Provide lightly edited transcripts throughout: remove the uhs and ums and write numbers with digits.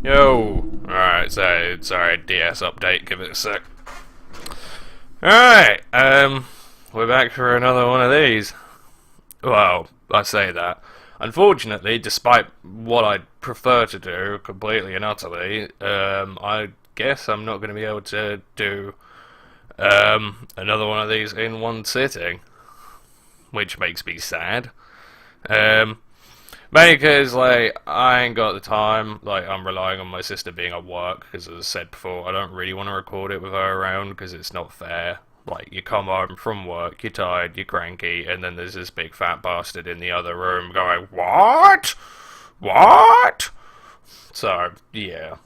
Yo! Alright, so, sorry, DS update, give it a sec. Alright, we're back for another one of these. Well, I say that. Unfortunately, despite what I'd prefer to do, completely and utterly, I guess I'm not going to be able to do, another one of these in one sitting. Which makes me sad. Mainly because, like, I ain't got the time. Like, I'm relying on my sister being at work, because as I said before, I don't really want to record it with her around, because it's not fair. Like, you come home from work, you're tired, you're cranky, and then there's this big fat bastard in the other room going, "What? What?" So, yeah.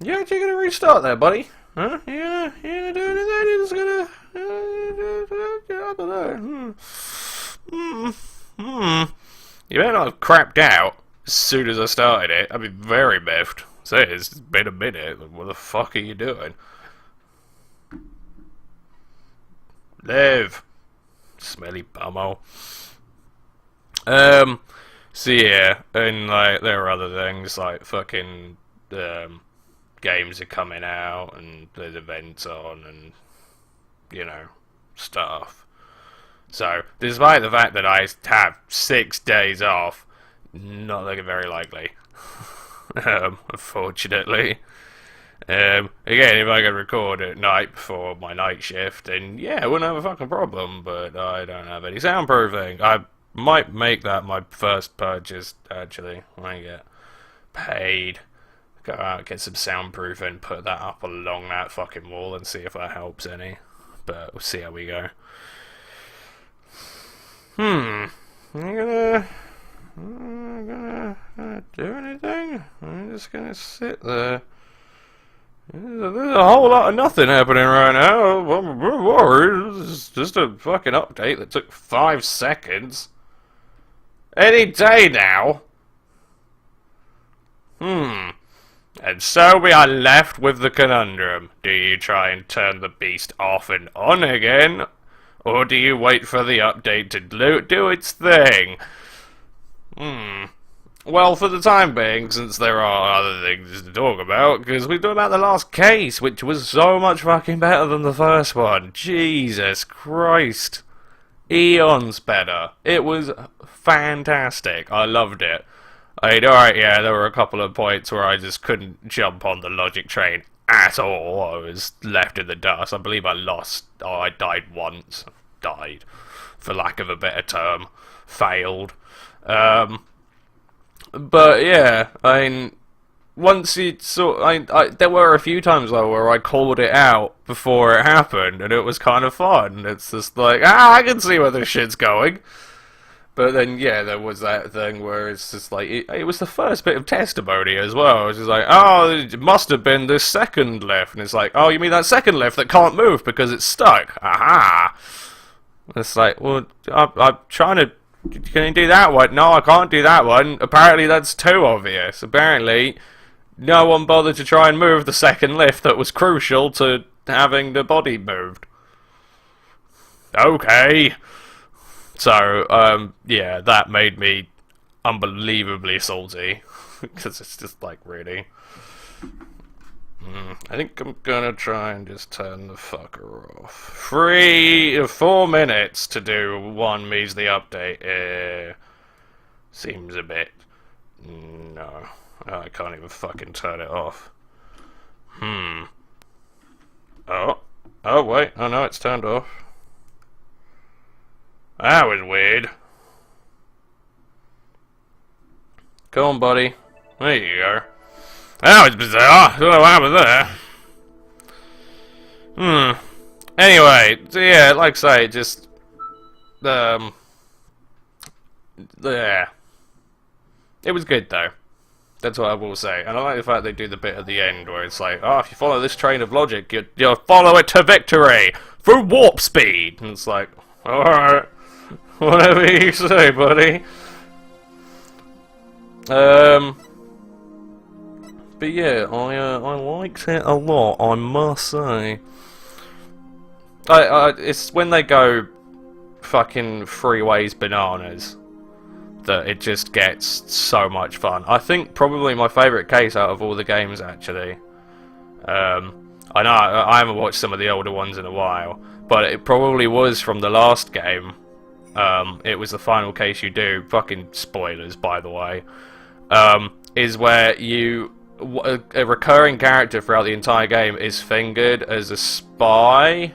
Yeah, you're gonna restart there, buddy? Huh? Yeah, you gonna do anything? You're just gonna... I don't know. You better not have crapped out as soon as I started it. I'd be very miffed. Say, it's been a minute. What the fuck are you doing? Live. Smelly bummo. So yeah, and like, there are other things, like fucking, games are coming out, and there's events on, and, you know, stuff. So, despite the fact that I have 6 days off, not looking very likely. Unfortunately. Again, if I could record at night before my night shift, then yeah, I wouldn't have a fucking problem, but I don't have any soundproofing. I might make that my first purchase, actually, when I get paid. Go out, get some soundproofing, put that up along that fucking wall and see if that helps any. But we'll see how we go. I'm gonna do anything? I'm just gonna sit there. There's a whole lot of nothing happening right now. I'm worried. It's just a fucking update that took 5 seconds. Any day now. And so we are left with the conundrum. Do you try and turn the beast off and on again? Or do you wait for the update to do its thing? Well, for the time being, since there are other things to talk about, because we've talked about the last case, which was so much fucking better than the first one. Jesus Christ. Eons better. It was fantastic. I loved it. I mean, alright, yeah, there were a couple of points where I just couldn't jump on the logic train at all. I was left in the dust. I believe I lost. Oh, I died once. Died, for lack of a better term. Failed. But yeah, I mean, once you there were a few times though where I called it out before it happened, and it was kind of fun. It's just like, I can see where this shit's going. But then, yeah, there was that thing where it's just like, it was the first bit of testimony as well. It was just like, oh, it must have been this second lift. And it's like, oh, you mean that second lift that can't move because it's stuck? Aha! It's like, well, I'm trying to, can you do that one? No, I can't do that one. Apparently that's too obvious. Apparently, no one bothered to try and move the second lift that was crucial to having the body moved. Okay. So, yeah, that made me unbelievably salty. Because it's just like, really. I think I'm gonna try and just turn the fucker off. 4 minutes to do one measly update. Seems a bit... No. I can't even fucking turn it off. Oh. Oh, wait. Oh, no, it's turned off. That was weird. Come on, buddy. There you go. That was bizarre. I don't know what happened there. Anyway, so yeah, like I say, just... yeah. It was good, though. That's what I will say. And I like the fact they do the bit at the end where it's like, oh, if you follow this train of logic, you'll follow it to victory! Through warp speed! And it's like, alright. Whatever you say, buddy. But yeah, I liked it a lot, I must say. It's when they go fucking 3 ways bananas. that it just gets so much fun. I think probably my favourite case out of all the games, actually. I know I haven't watched some of the older ones in a while, but it probably was from the last game. It was the final case you do. Fucking spoilers, by the way. Is where a recurring character throughout the entire game is fingered as a spy,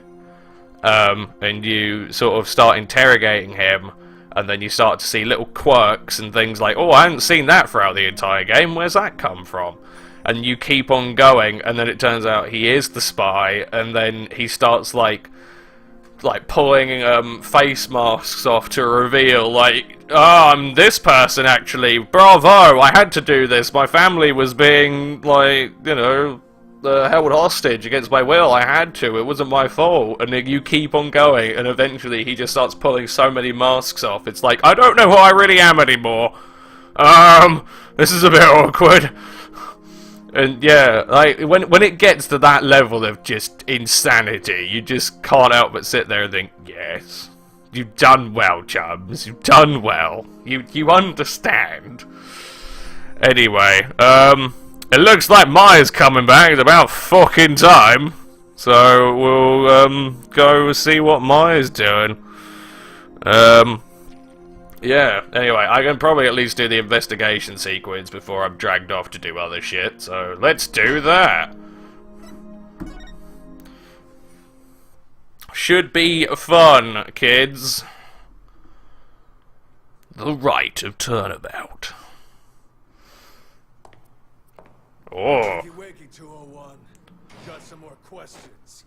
and you sort of start interrogating him, and then you start to see little quirks and things like, oh, I hadn't seen that throughout the entire game, where's that come from? And you keep on going, and then it turns out he is the spy, and then he starts like pulling face masks off to reveal, like, oh, I'm this person actually, bravo, I had to do this, my family was being, like, you know, held hostage against my will, I had to, it wasn't my fault, and then you keep on going, and eventually he just starts pulling so many masks off, it's like, I don't know who I really am anymore, this is a bit awkward. And yeah, like, when it gets to that level of just insanity, you just can't help but sit there and think, yes, you've done well, chums, you've done well, you understand. Anyway, it looks like Maya's coming back, it's about fucking time, so we'll, go see what Maya's doing. Yeah, anyway, I can probably at least do the investigation sequence before I'm dragged off to do other shit, so let's do that. Should be fun, kids. The Rite of Turnabout. Oh. Got some more questions.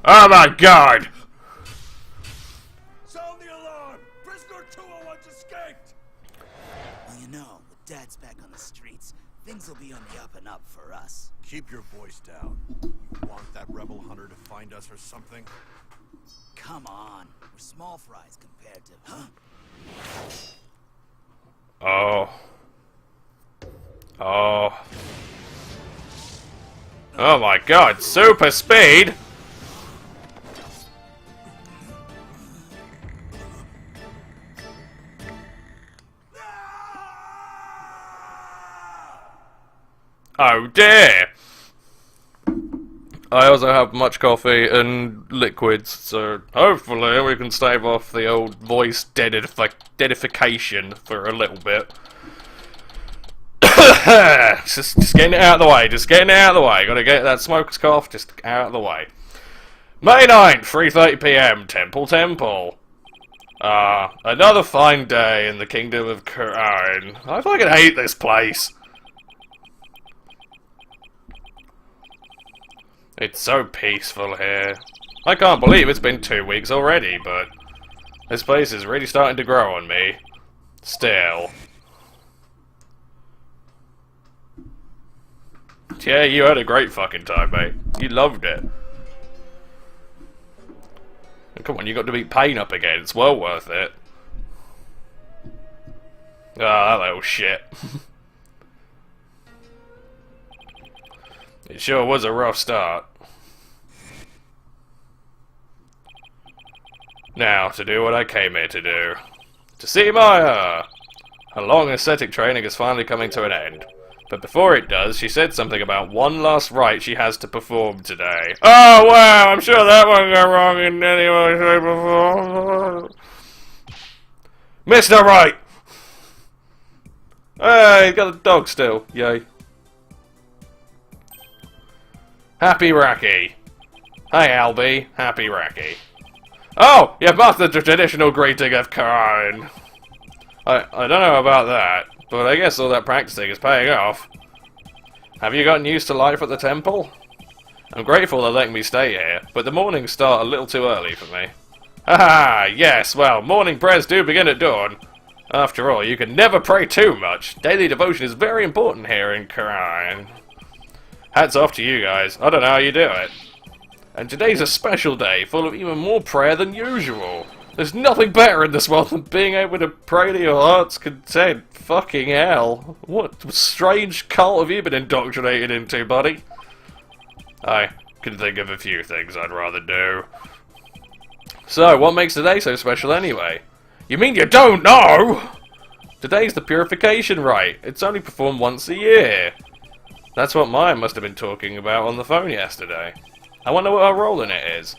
Oh my god! Sound the alarm! Prisoner 201's escaped! Well, you know, with Dad's back on the streets, things will be on the up and up for us. Keep your voice down. You want that rebel hunter to find us or something? Come on, we're small fries compared to... Huh? Oh. Oh. Oh my god, super speed! Oh dear! I also have much coffee and liquids, so hopefully we can stave off the old voice deadification for a little bit. just getting it out of the way, just getting it out of the way. Gotta get that smoker's cough just out of the way. May 9th, 3:30 PM, Temple. Another fine day in the Kingdom of Kurain. I fucking hate this place. It's so peaceful here. I can't believe it's been 2 weeks already, but this place is really starting to grow on me. Still. Yeah, you had a great fucking time, mate. You loved it. Come on, you got to beat pain up again. It's well worth it. Ah, that little shit. It sure was a rough start. Now, to do what I came here to do. To see Maya! Her long ascetic training is finally coming to an end. But before it does, she said something about one last rite she has to perform today. Oh wow, I'm sure that won't go wrong in any way, shape or form. Mr. Wright! Hey, he's got a dog still, yay. Happy Racky. Hi Albie, happy Racky. Oh, you've mastered the traditional greeting of Kurain. I don't know about that, but I guess all that practicing is paying off. Have you gotten used to life at the temple? I'm grateful they're letting me stay here, but the mornings start a little too early for me. Haha, yes, well, morning prayers do begin at dawn. After all, you can never pray too much. Daily devotion is very important here in Kurain. Hats off to you guys. I don't know how you do it. And today's a special day, full of even more prayer than usual. There's nothing better in this world than being able to pray to your heart's content. Fucking hell. What strange cult have you been indoctrinated into, buddy? I can think of a few things I'd rather do. So, what makes today so special anyway? You mean you don't know? Today's the purification rite. It's only performed once a year. That's what Maya must have been talking about on the phone yesterday. I wonder what her role in it is.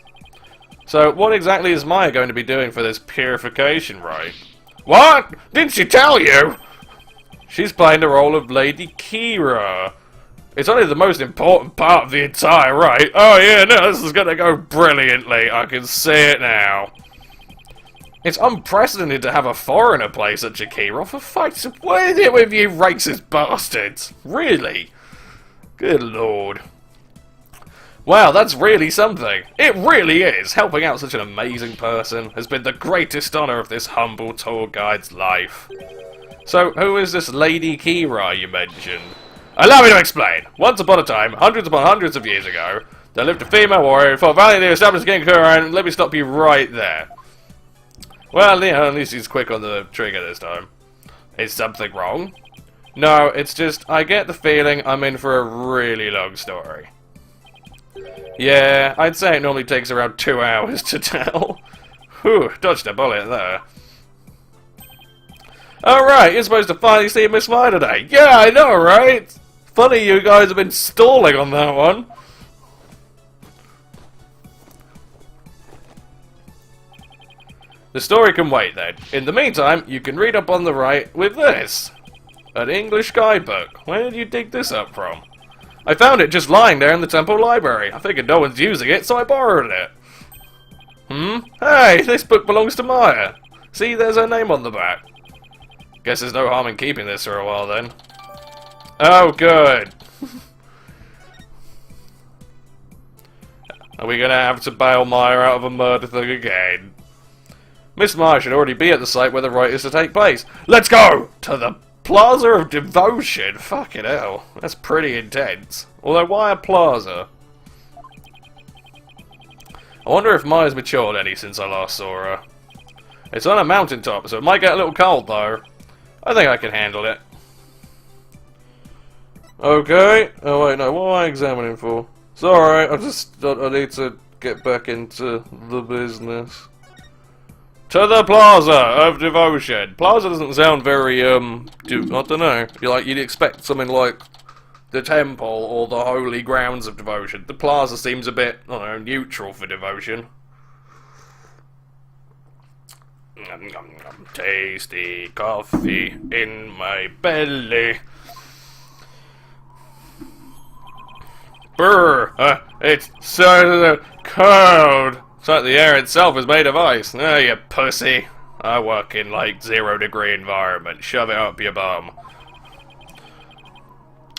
So, what exactly is Maya going to be doing for this purification rite? What? Didn't she tell you? She's playing the role of Lady Kira. It's only the most important part of the entire rite. Oh yeah, no, this is gonna go brilliantly. I can see it now. It's unprecedented to have a foreigner play such a key role. For fuck's sake, what is it with you racist bastards? Really? Good lord. Wow, that's really something. It really is. Helping out such an amazing person has been the greatest honour of this humble tour guide's life. So, who is this Lady Kira you mentioned? Allow me to explain. Once upon a time, hundreds upon hundreds of years ago, there lived a female warrior who fought valiantly to establish King Kura, and let me stop you right there. Well, yeah, at least he's quick on the trigger this time. Is something wrong? No, it's just, I get the feeling I'm in for a really long story. Yeah, I'd say it normally takes around 2 hours to tell. Whew, dodged a bullet there. Alright, you're supposed to finally see Miss Maya today. Yeah, I know, right? Funny you guys have been stalling on that one. The story can wait then. In the meantime, you can read up on the right with this. An English guidebook. Where did you dig this up from? I found it just lying there in the temple library. I figured no one's using it, so I borrowed it. Hey, this book belongs to Maya. See, there's her name on the back. Guess there's no harm in keeping this for a while then. Oh, good. Are we gonna have to bail Maya out of a murder thing again? Miss Maya should already be at the site where the rite is to take place. Let's go to the Plaza of Devotion. Fucking hell, that's pretty intense. Although, why a plaza? I wonder if Maya's matured any since I last saw her. It's on a mountaintop, so it might get a little cold though. I think I can handle it. Okay. Oh wait, no. What am I examining for? It's alright. I need to get back into the business. To the Plaza of Devotion. Plaza doesn't sound very, I don't know. You'd expect something like the temple or the holy grounds of devotion. The Plaza seems a bit, I don't know, neutral for devotion. Tasty coffee in my belly. Brr! It's so cold! It's like the air itself is made of ice. Oh, you pussy. I work in, like, 0-degree environment. Shove it up your bum.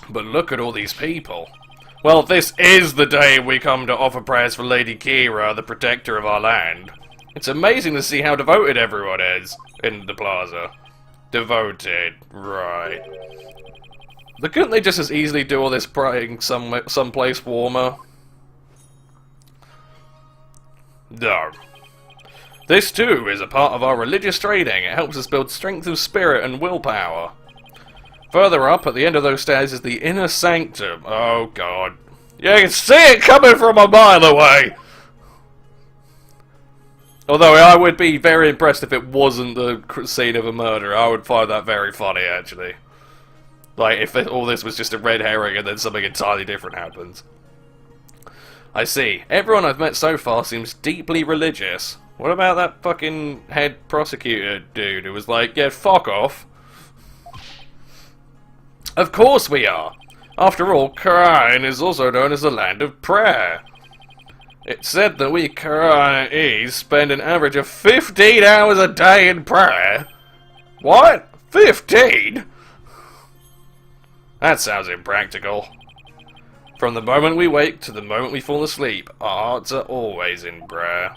But look at all these people. Well, this is the day we come to offer prayers for Lady Kira, the protector of our land. It's amazing to see how devoted everyone is in the plaza. Devoted, right. But couldn't they just as easily do all this praying someplace warmer? No. This too is a part of our religious training. It helps us build strength of spirit and willpower. Further up, at the end of those stairs, is the inner sanctum. Oh god. You can see it coming from a mile away! Although I would be very impressed if it wasn't the scene of a murder. I would find that very funny, actually. Like, if all this was just a red herring and then something entirely different happens. I see. Everyone I've met so far seems deeply religious. What about that fucking head prosecutor dude who was like, yeah, fuck off? Of course we are! After all, Quran is also known as the land of prayer. It's said that we Qur'anese spend an average of 15 hours a day in prayer. What? 15? That sounds impractical. From the moment we wake to the moment we fall asleep, our hearts are always in prayer.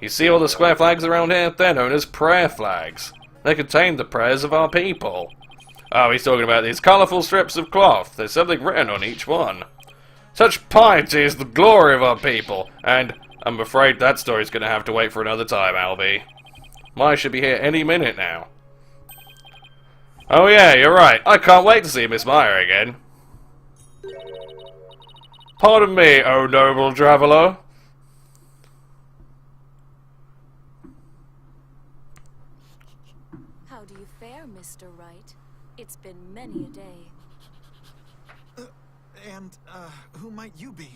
You see all the square flags around here? They're known as prayer flags. They contain the prayers of our people. Oh, he's talking about these colourful strips of cloth. There's something written on each one. Such piety is the glory of our people, and I'm afraid that story's going to have to wait for another time, Albie. Maya should be here any minute now. Oh yeah, you're right. I can't wait to see Miss Maya again. Pardon me, oh noble traveller. How do you fare, Miss many a day. And, who might you be?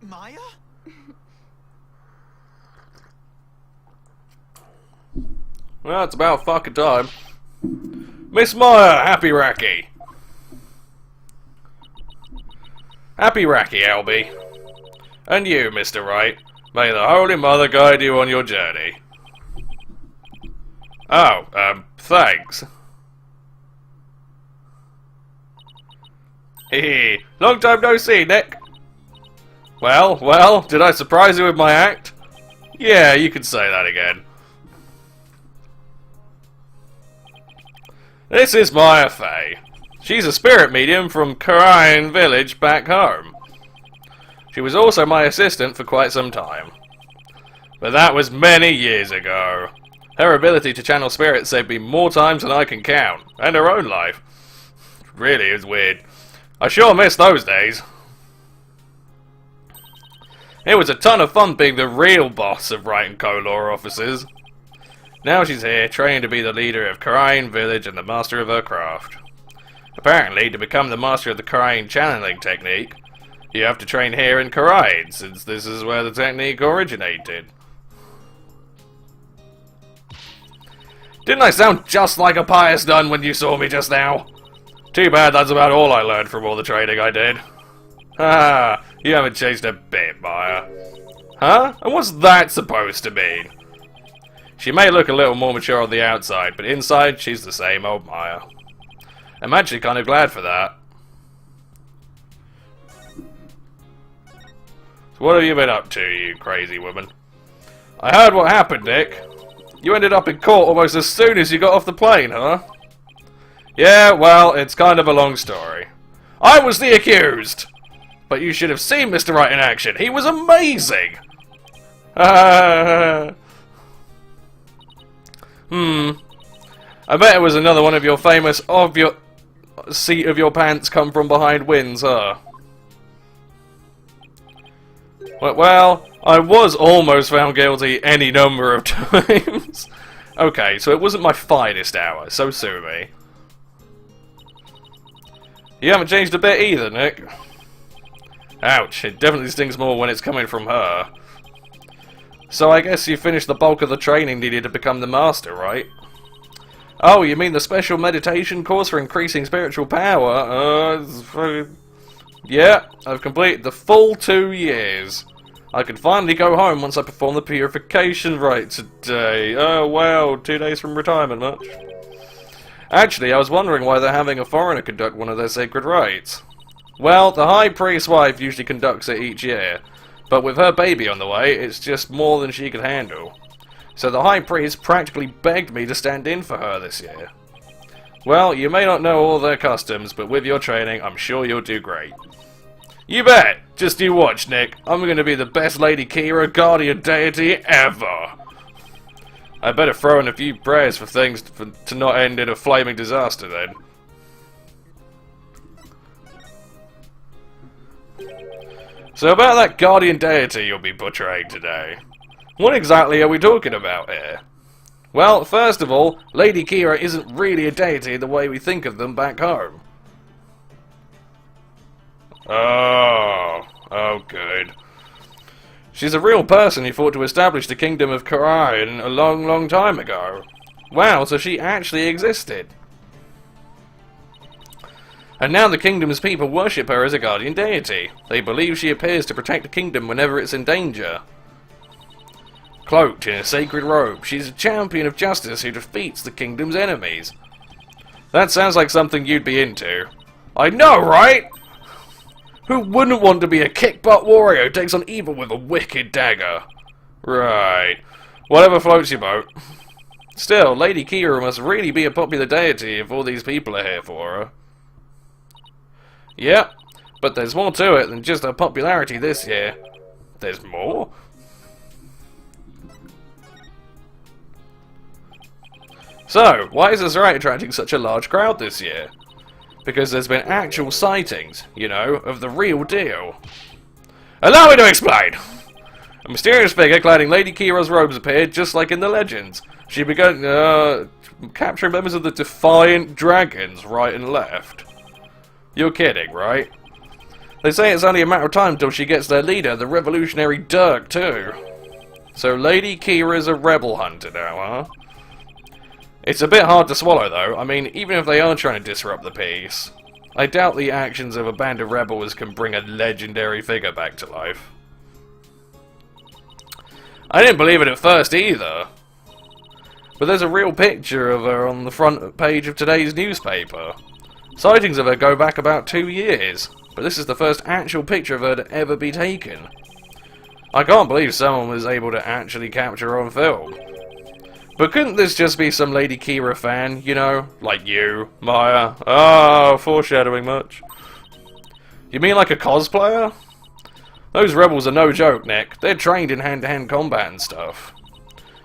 Maya? Well, it's about fucking time. Miss Maya, happy Racky. Happy Racky, Albie. And you, Mr. Wright. May the Holy Mother guide you on your journey. Oh, thanks. Hee, long time no see, Nick. Well, did I surprise you with my act? Yeah, you can say that again. This is Maya Fey. She's a spirit medium from Karine village back home. She was also my assistant for quite some time. But that was many years ago. Her ability to channel spirits saved me more times than I can count, and her own life. Really is weird. I sure miss those days. It was a ton of fun being the real boss of Wright and Co. law offices. Now she's here, trained to be the leader of Karine village and the master of her craft. Apparently, to become the master of the Karine channeling technique, you have to train here in Karine, since this is where the technique originated. Didn't I sound just like a pious nun when you saw me just now? Too bad that's about all I learned from all the training I did. Ah, you haven't changed a bit, Maya. Huh? And what's that supposed to mean? She may look a little more mature on the outside, but inside, she's the same old Maya. I'm actually kind of glad for that. So what have you been up to, you crazy woman? I heard what happened, Nick. You ended up in court almost as soon as you got off the plane, huh? Yeah, well, it's kind of a long story. I was the accused! But you should have seen Mr. Wright in action. He was amazing! I bet it was another one of your famous seat of your pants come from behind wins, huh? Well, I was almost found guilty any number of times. Okay, so it wasn't my finest hour, so sue me. You haven't changed a bit either, Nick. Ouch, it definitely stings more when it's coming from her. So I guess you finished the bulk of the training needed to become the master, right? Oh, you mean the special meditation course for increasing spiritual power? Yeah, I've completed the full 2 years. I can finally go home once I perform the purification rite today. Oh wow, 2 days from retirement, much? Actually, I was wondering why they're having a foreigner conduct one of their sacred rites. Well, the High Priest's wife usually conducts it each year, but with her baby on the way, it's just more than she could handle. So the High Priest practically begged me to stand in for her this year. Well, you may not know all their customs, but with your training, I'm sure you'll do great. You bet! Just you watch, Nick. I'm gonna be the best Lady Kira guardian deity ever! I better throw in a few prayers for things to not end in a flaming disaster then. So about that guardian deity you'll be portraying today. What exactly are we talking about here? Well, first of all, Lady Kira isn't really a deity the way we think of them back home. Oh good. She's a real person who fought to establish the kingdom of Karine a long time ago. Wow, so she actually existed. And now the kingdom's people worship her as a guardian deity. They believe she appears to protect the kingdom whenever it's in danger. Cloaked in a sacred robe, she's a champion of justice who defeats the kingdom's enemies. That sounds like something you'd be into. I know, right? Who wouldn't want to be a kick-butt warrior who takes on evil with a wicked dagger? Right. Whatever floats your boat. Still, Lady Kira must really be a popular deity if all these people are here for her. Yep, but there's more to it than just her popularity this year. There's more? So, why is this Wright attracting such a large crowd this year? Because there's been actual sightings, you know, of the real deal. Allow me to explain! A mysterious figure clad in Lady Kira's robes appeared, just like in the legends. She began capturing members of the Defiant Dragons right and left. You're kidding, right? They say it's only a matter of time until she gets their leader, the revolutionary Dirk, too. So Lady Kira's a rebel hunter now, huh? It's a bit hard to swallow, though. I mean, even if they are trying to disrupt the peace, I doubt the actions of a band of rebels can bring a legendary figure back to life. I didn't believe it at first, either. But there's a real picture of her on the front page of today's newspaper. Sightings of her go back about 2 years, but this is the first actual picture of her to ever be taken. I can't believe someone was able to actually capture her on film. But couldn't this just be some Lady Kira fan, you know? Like you, Maya. Oh, foreshadowing much. You mean like a cosplayer? Those rebels are no joke, Nick. They're trained in hand-to-hand combat and stuff.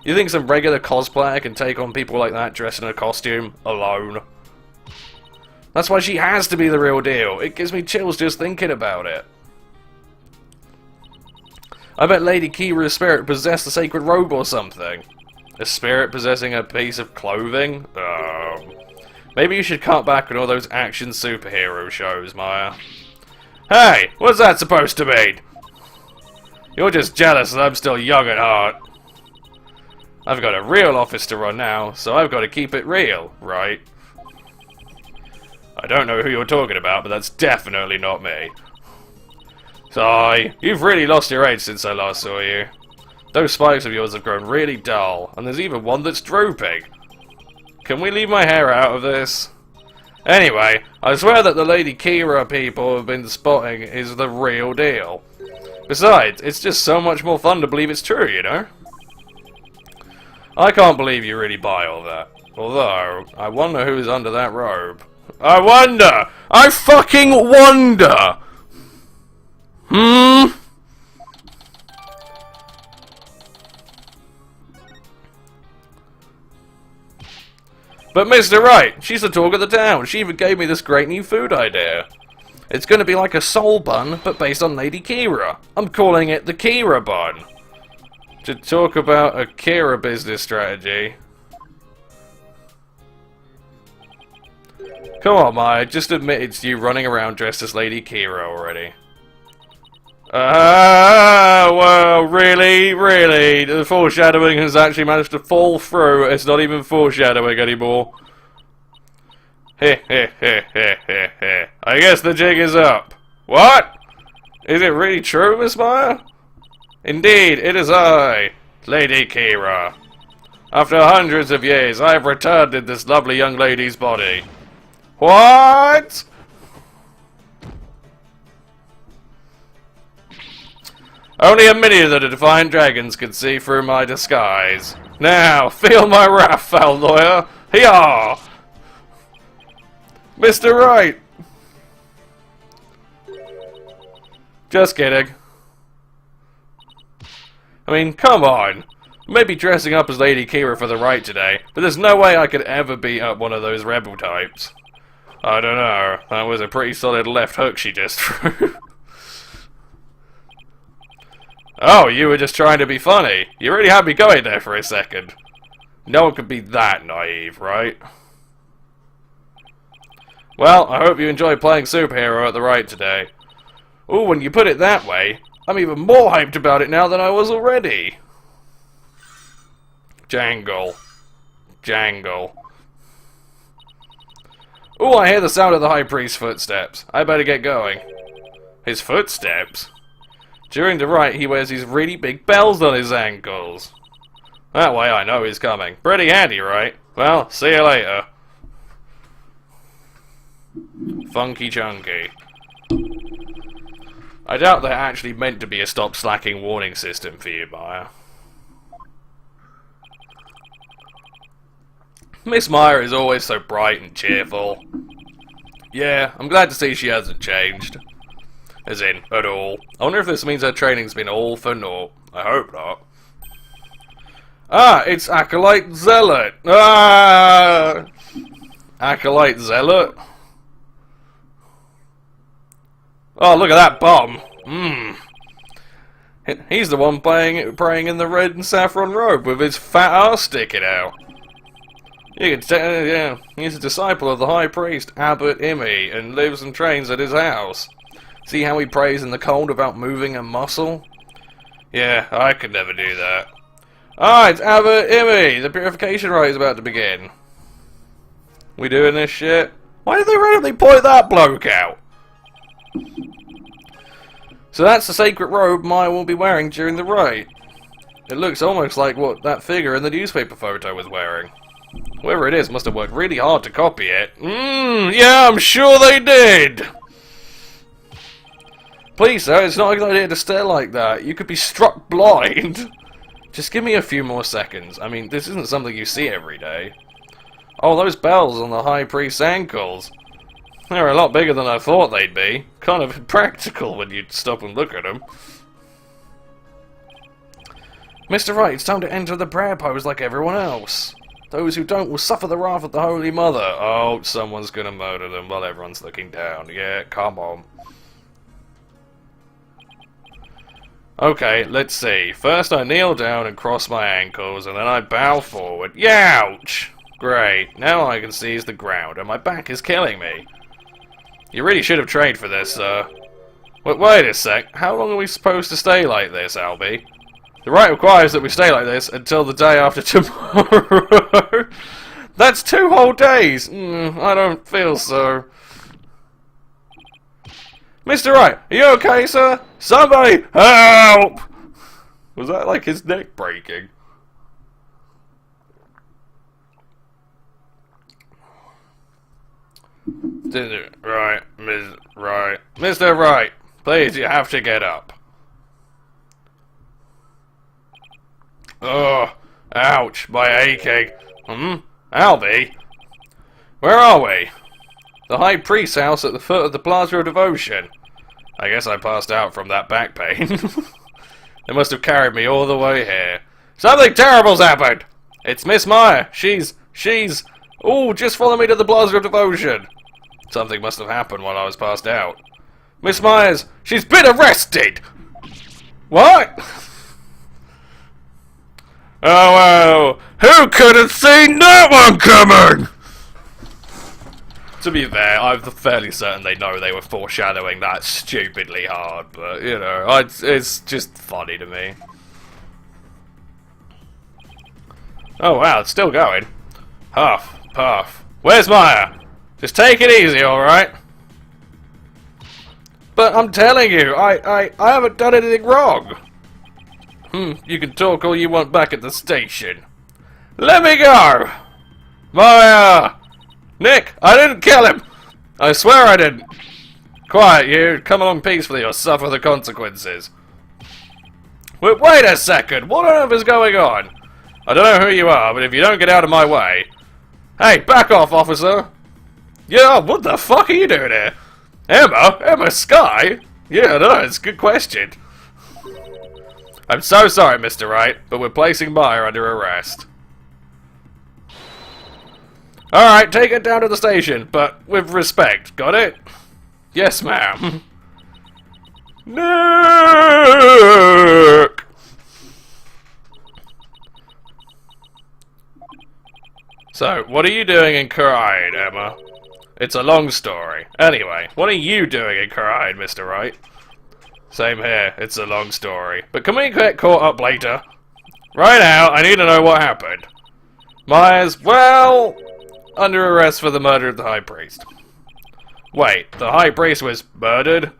You think some regular cosplayer can take on people like that dressed in a costume, alone? That's why she has to be the real deal. It gives me chills just thinking about it. I bet Lady Kira's spirit possessed the sacred robe or something. A spirit possessing a piece of clothing? Maybe you should cut back on all those action superhero shows, Maya. Hey, what's that supposed to mean? You're just jealous that I'm still young at heart. I've got a real office to run now, so I've got to keep it real, right? I don't know who you're talking about, but that's definitely not me. Sigh, you've really lost your age since I last saw you. Those spikes of yours have grown really dull, and there's even one that's drooping. Can we leave my hair out of this? Anyway, I swear that the Lady Kira people have been spotting is the real deal. Besides, it's just so much more fun to believe it's true, you know? I can't believe you really buy all that. Although, I wonder who's under that robe. I wonder! I fucking wonder! But Mr. Wright, she's the talk of the town. She even gave me this great new food idea. It's going to be like a soul bun, but based on Lady Kira. I'm calling it the Kira bun. To talk about a Kira business strategy. Come on, Maya, just admit it's you running around dressed as Lady Kira already. Well, really, the foreshadowing has actually managed to fall through. It's not even foreshadowing anymore. I guess the jig is up. What? Is it really true, Miss Maya? Indeed, it is I, Lady Kira. After hundreds of years, I have returned in this lovely young lady's body. What? Only a million of the Defiant Dragons can see through my disguise. Now, feel my wrath, foul lawyer. Hee-haw! Mr. Wright! Just kidding. I mean, come on. Maybe dressing up as Lady Kira for the Wright today, but there's no way I could ever beat up one of those rebel types. I don't know. That was a pretty solid left hook she just threw. Oh, you were just trying to be funny. You really had me going there for a second. No one could be that naive, right? Well, I hope you enjoyed playing superhero at the Wright today. Ooh, when you put it that way, I'm even more hyped about it now than I was already. Jangle. Jangle. Ooh, I hear the sound of the High Priest's footsteps. I better get going. His footsteps? During the Wright, he wears these really big bells on his ankles. That way I know he's coming. Pretty handy, right? Well, see you later. Funky Chunky. I doubt they're actually meant to be a stop slacking warning system for you, Maya. Miss Maya is always so bright and cheerful. Yeah, I'm glad to see she hasn't changed. As in, at all. I wonder if this means her training's been all for naught. I hope not. Ah, it's Acolyte Zealot! Ah! Acolyte Zealot? Oh, look at that bomb! He's the one praying in the red and saffron robe with his fat ass sticking out. You can tell, yeah, he's a disciple of the high priest, Abbot Imi, and lives and trains at his house. See how he prays in the cold without moving a muscle? Yeah, I could never do that. Alright, Abbot Imi, the purification rite is about to begin. We doing this shit? Why did they randomly point that bloke out? So that's the sacred robe Maya will be wearing during the rite. It looks almost like what that figure in the newspaper photo was wearing. Whoever it is must have worked really hard to copy it. Yeah, I'm sure they did! Please, sir, it's not a good idea to stare like that. You could be struck blind. Just give me a few more seconds. I mean, this isn't something you see every day. Oh, those bells on the high priest's ankles. They're a lot bigger than I thought they'd be. Kind of impractical when you stop and look at them. Mr. Wright, it's time to enter the prayer pose like everyone else. Those who don't will suffer the wrath of the Holy Mother. Oh, someone's gonna murder them while everyone's looking down. Yeah, come on. Okay, let's see. First I kneel down and cross my ankles, and then I bow forward. Youch! Great, now all I can see is the ground, and my back is killing me. You really should have trained for this, sir. Wait a sec, how long are we supposed to stay like this, Albie? The rite requires that we stay like this until the day after tomorrow. That's 2 whole days! I don't feel so. Mr. Wright, are you okay, sir? Somebody help! Was that like his neck breaking? Right, Ms. Wright. Mr. Wright, please, you have to get up. Oh, ouch, my aching. Albie? Where are we? The High Priest's house at the foot of the Plaza of Devotion. I guess I passed out from that back pain. They must have carried me all the way here. Something terrible's happened! It's Miss Maya. She's... Ooh, just follow me to the Plaza of Devotion. Something must have happened while I was passed out. Miss Myers, she's been arrested! What? Oh, who could have seen that one coming? To be fair, I'm fairly certain they know they were foreshadowing that stupidly hard, but, you know, it's just funny to me. Oh wow, it's still going. Huff, puff. Where's Maya? Just take it easy, alright? But I'm telling you, I haven't done anything wrong. You can talk all you want back at the station. Let me go! Maya! Nick, I didn't kill him! I swear I didn't. Quiet, you. Come along peacefully or suffer the consequences. Wait a second. What on earth is going on? I don't know who you are, but if you don't get out of my way... Hey, back off, officer! Yeah, what the fuck are you doing here? Emma? Emma Sky? Yeah, no, it's a good question. I'm so sorry, Mr. Wright, but we're placing Maya under arrest. Alright, take it down to the station, but with respect, got it? Yes, ma'am. Nick! So, what are you doing in Karide, Emma? It's a long story. Anyway, what are you doing in Karide, Mr. Wright? Same here, it's a long story. But can we get caught up later? Right now, I need to know what happened. Myers, well... under arrest for the murder of the High Priest. Wait, the High Priest was murdered?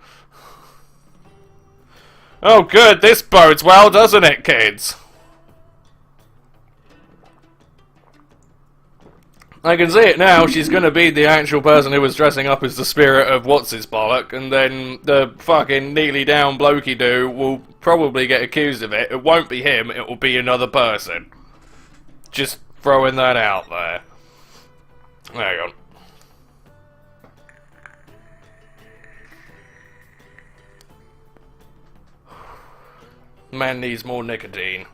Oh good, this bodes well, doesn't it, kids? I can see it now, she's gonna be the actual person who was dressing up as the spirit of what's-his-bollock, and then the fucking neatly down blokey-doo will probably get accused of it. It won't be him, it will be another person. Just throwing that out there. Hang on. Man needs more nicotine.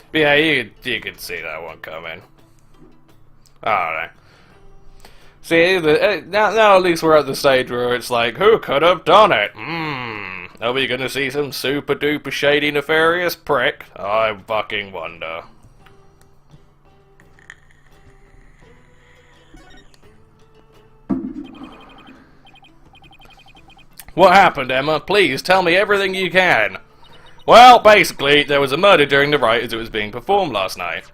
But yeah, you could see that one coming. I don't know. See, now at least we're at the stage where it's like, who could have done it? Are we gonna see some super duper shady nefarious prick? I fucking wonder. What happened, Emma? Please tell me everything you can. Well, basically, there was a murder during the rite as it was being performed last night.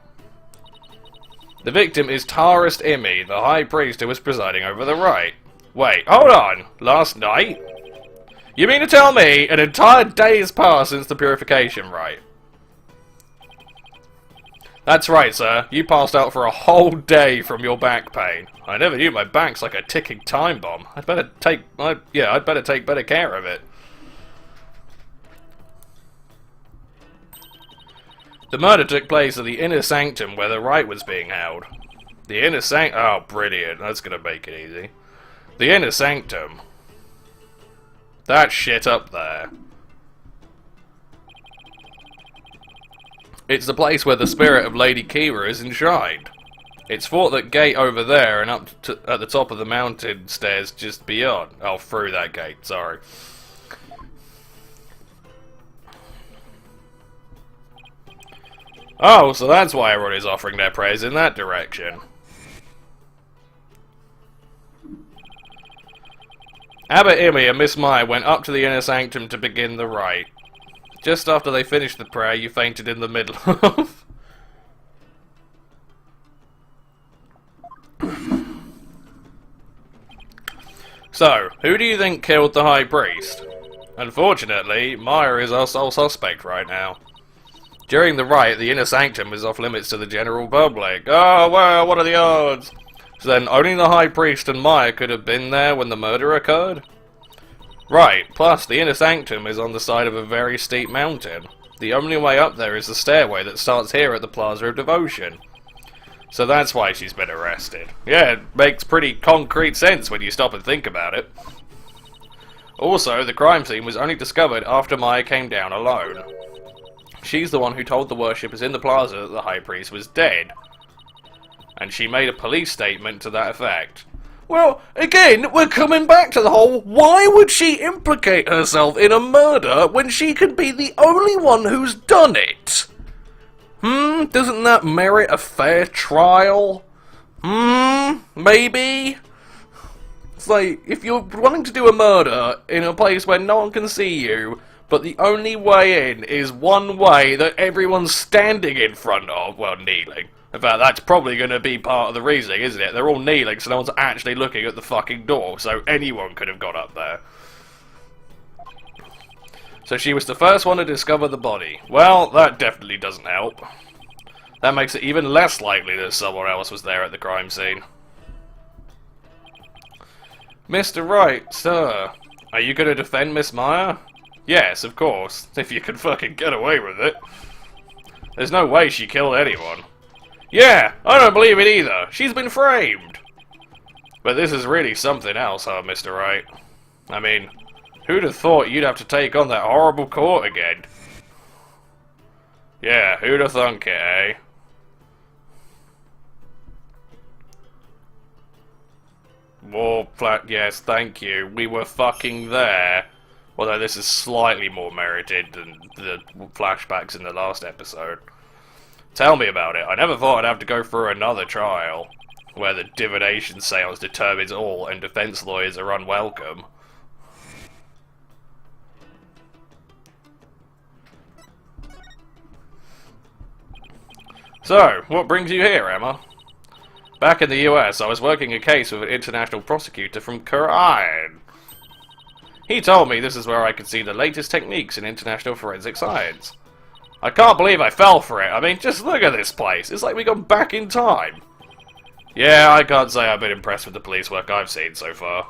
The victim is Tarist Imi, the high priest who was presiding over the rite. Wait, hold on. Last night? You mean to tell me an entire day has passed since the purification rite? That's right, sir. You passed out for a whole day from your back pain. I never knew my back's like a ticking time bomb. I'd better take better care of it. The murder took place at the inner sanctum where the rite was being held. The inner sanctum... Oh, brilliant. That's gonna make it easy. The inner sanctum. That shit up there. It's the place where the spirit of Lady Kira is enshrined. It's thought that gate over there and up to, at the top of the mountain stairs just beyond. Oh, through that gate, sorry. Oh, so that's why everyone is offering their praise in that direction. Abbot Imi and Miss Mai went up to the inner sanctum to begin the rite. Just after they finished the prayer, you fainted in the middle of... So, who do you think killed the High Priest? Unfortunately, Maya is our sole suspect right now. During the rite, the inner sanctum is off limits to the general public. Oh, well, what are the odds? So then, only the High Priest and Maya could have been there when the murder occurred? Right, plus the inner sanctum is on the side of a very steep mountain. The only way up there is the stairway that starts here at the Plaza of Devotion. So that's why she's been arrested. Yeah, it makes pretty concrete sense when you stop and think about it. Also, the crime scene was only discovered after Maya came down alone. She's the one who told the worshippers in the plaza that the High Priest was dead. And she made a police statement to that effect. Well, again, we're coming back to the whole, why would she implicate herself in a murder when she could be the only one who's done it? Doesn't that merit a fair trial? Maybe? It's like, if you're wanting to do a murder in a place where no one can see you, but the only way in is one way that everyone's standing in front of, well, kneeling. In fact, that's probably going to be part of the reasoning, isn't it? They're all kneeling, so no one's actually looking at the fucking door, so anyone could have got up there. So she was the first one to discover the body. Well, that definitely doesn't help. That makes it even less likely that someone else was there at the crime scene. Mr. Wright, sir, are you going to defend Miss Maya? Yes, of course, if you can fucking get away with it. There's no way she killed anyone. Yeah, I don't believe it either. She's been framed. But this is really something else, huh, Mr. Wright? I mean, who'd have thought you'd have to take on that horrible court again? Yeah, who'd have thunk it, eh? War flat, yes, thank you. We were fucking there. Although this is slightly more merited than the flashbacks in the last episode. Tell me about it. I never thought I'd have to go through another trial, where the divination seance determines all and defense lawyers are unwelcome. So, what brings you here, Emma? Back in the US, I was working a case with an international prosecutor from Korean. He told me this is where I could see the latest techniques in international forensic science. I can't believe I fell for it. I mean, just look at this place. It's like we got back in time. Yeah, I can't say I've been impressed with the police work I've seen so far.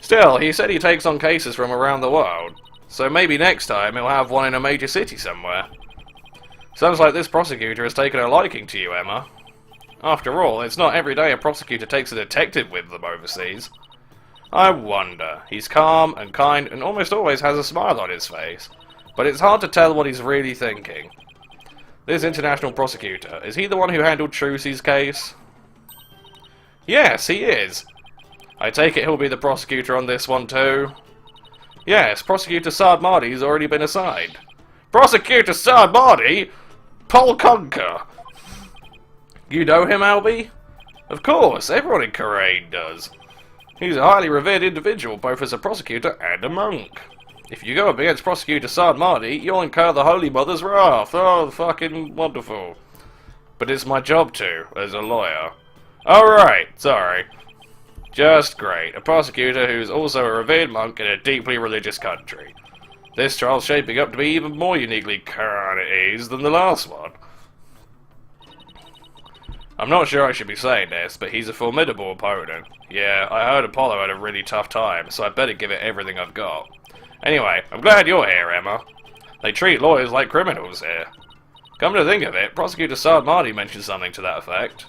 Still, he said he takes on cases from around the world. So maybe next time he'll have one in a major city somewhere. Sounds like this prosecutor has taken a liking to you, Emma. After all, it's not every day a prosecutor takes a detective with them overseas. I wonder. He's calm and kind and almost always has a smile on his face. But it's hard to tell what he's really thinking. This international prosecutor, is he the one who handled Trucy's case? Yes, he is. I take it he'll be the prosecutor on this one too? Yes, Prosecutor Sardmarty's already been assigned. Prosecutor Sardmarty? Paul Conker. You know him, Albie? Of course, everyone in Corain does. He's a highly revered individual, both as a prosecutor and a monk. If you go up against Prosecutor Sardmarty, you'll incur the Holy Mother's wrath. Oh, fucking wonderful. But it's my job to, as a lawyer. Alright, sorry. Just great. A prosecutor who's also a revered monk in a deeply religious country. This trial's shaping up to be even more uniquely Carnatese than the last one. I'm not sure I should be saying this, but he's a formidable opponent. Yeah, I heard Apollo had a really tough time, so I better give it everything I've got. Anyway, I'm glad you're here, Emma. They treat lawyers like criminals here. Come to think of it, Prosecutor Sardmarty mentioned something to that effect.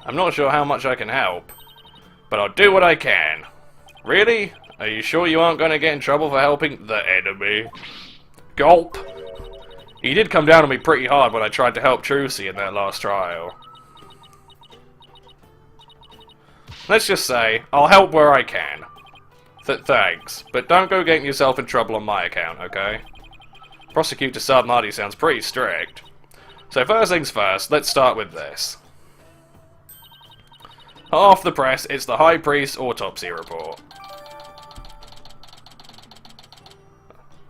I'm not sure how much I can help, but I'll do what I can. Really? Are you sure you aren't going to get in trouble for helping the enemy? Gulp! He did come down on me pretty hard when I tried to help Trucy in that last trial. Let's just say, I'll help where I can. Thanks, but don't go getting yourself in trouble on my account, okay? Prosecutor Sardmarty sounds pretty strict. So first things first, let's start with this. Half the press, it's the High Priest's autopsy report.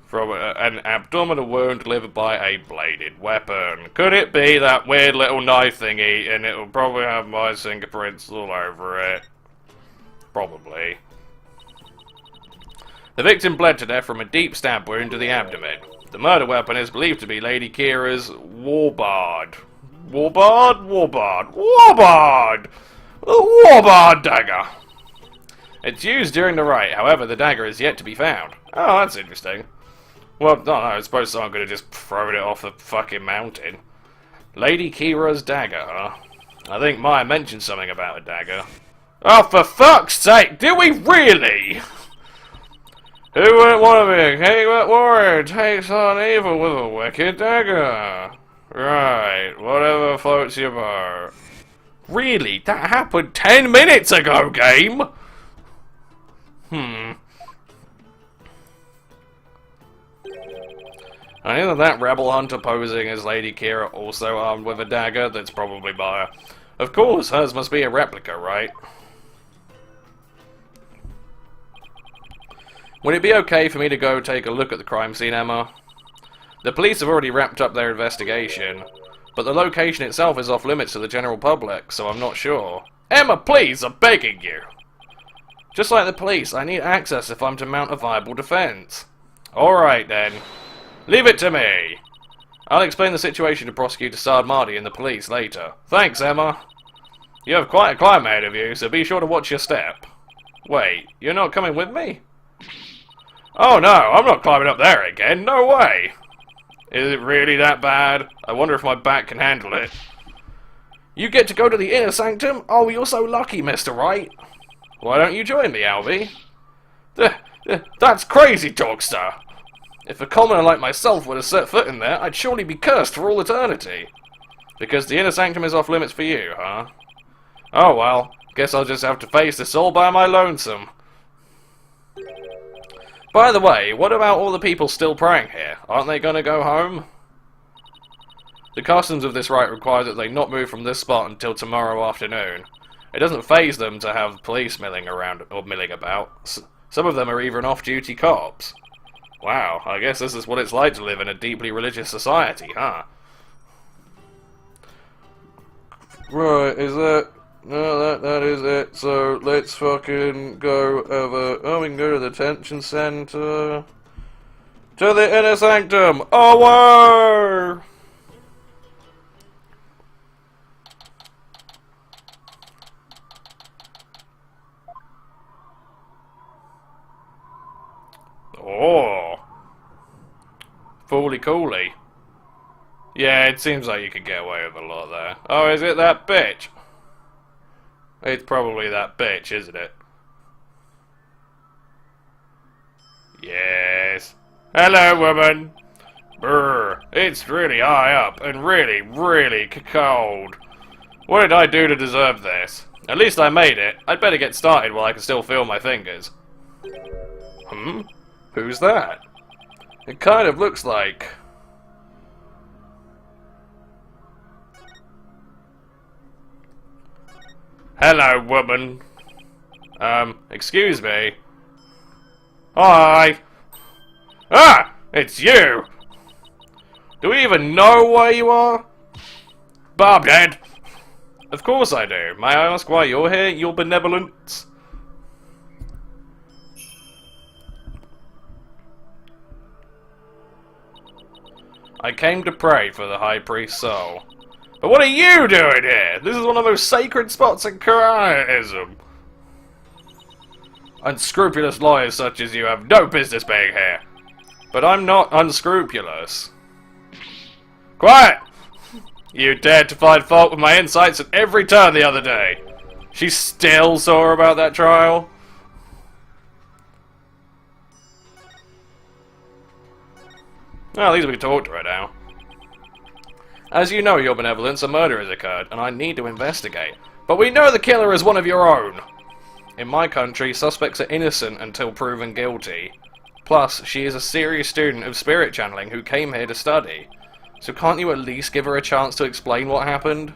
From an abdominal wound delivered by a bladed weapon. Could it be that weird little knife thingy, and it'll probably have my fingerprints all over it? Probably. The victim bled to death from a deep stab wound to the abdomen. The murder weapon is believed to be Lady Kira's warbard. Warbard? Warbard. Warbard! The warbard dagger! It's used during the Wright, however the dagger is yet to be found. Oh, that's interesting. Well, no, I suppose someone could have just thrown it off the fucking mountain. Lady Kira's dagger, huh? I think Maya mentioned something about a dagger. Oh, for fuck's sake, do we really? Who wouldn't want to be a king warrior takes on evil with a wicked dagger? Right, whatever floats your boat. Really? That happened 10 minutes ago, game? Either that rebel hunter posing as Lady Kira also armed with a dagger, that's probably Maya. Of course, hers must be a replica, right? Would it be okay for me to go take a look at the crime scene, Emma? The police have already wrapped up their investigation, but the location itself is off limits to the general public, so I'm not sure. Emma, please, I'm begging you! Just like the police, I need access if I'm to mount a viable defense. Alright then. Leave it to me! I'll explain the situation to Prosecutor Sardmarty and the police later. Thanks, Emma. You have quite a climb ahead of you, so be sure to watch your step. Wait, you're not coming with me? Oh no, I'm not climbing up there again, no way! Is it really that bad? I wonder if my back can handle it. You get to go to the inner sanctum? Oh, you're so lucky, Mr. Wright. Why don't you join me, Albie? That's crazy, Dogster! If a commoner like myself were to set foot in there, I'd surely be cursed for all eternity. Because the inner sanctum is off limits for you, huh? Oh well, guess I'll just have to face this all by my lonesome. By the way, what about all the people still praying here? Aren't they gonna go home? The customs of this rite require that they not move from this spot until tomorrow afternoon. It doesn't faze them to have police milling around or milling about. Some of them are even off-duty cops. Wow, I guess this is what it's like to live in a deeply religious society, huh? Right, is that... No, that is it. So, let's fucking go over... Oh, we can go to the detention center... To the inner sanctum! Away! Oh. Fooly cooly. Yeah, it seems like you could get away with a lot there. Oh, is it that bitch? It's probably that bitch, isn't it? Yes. Hello, woman. Brr, it's really high up and really, really cold. What did I do to deserve this? At least I made it. I'd better get started while I can still feel my fingers. Who's that? It kind of looks like... Hello, woman. Excuse me. Hi. Ah! It's you! Do we even know where you are? Bobhead! Of course I do. May I ask why you're here, your benevolence? I came to pray for the High Priest's soul. But what are you doing here? This is one of the most sacred spots in Quran-ism. Unscrupulous lawyers such as you have no business being here. But I'm not unscrupulous. Quiet! You dared to find fault with my insights at every turn the other day. She's still sore about that trial? Well, at least we can talk to her now. As you know, your benevolence, a murder has occurred, and I need to investigate. But we know the killer is one of your own. In my country, suspects are innocent until proven guilty. Plus, she is a serious student of spirit channeling who came here to study. So can't you at least give her a chance to explain what happened?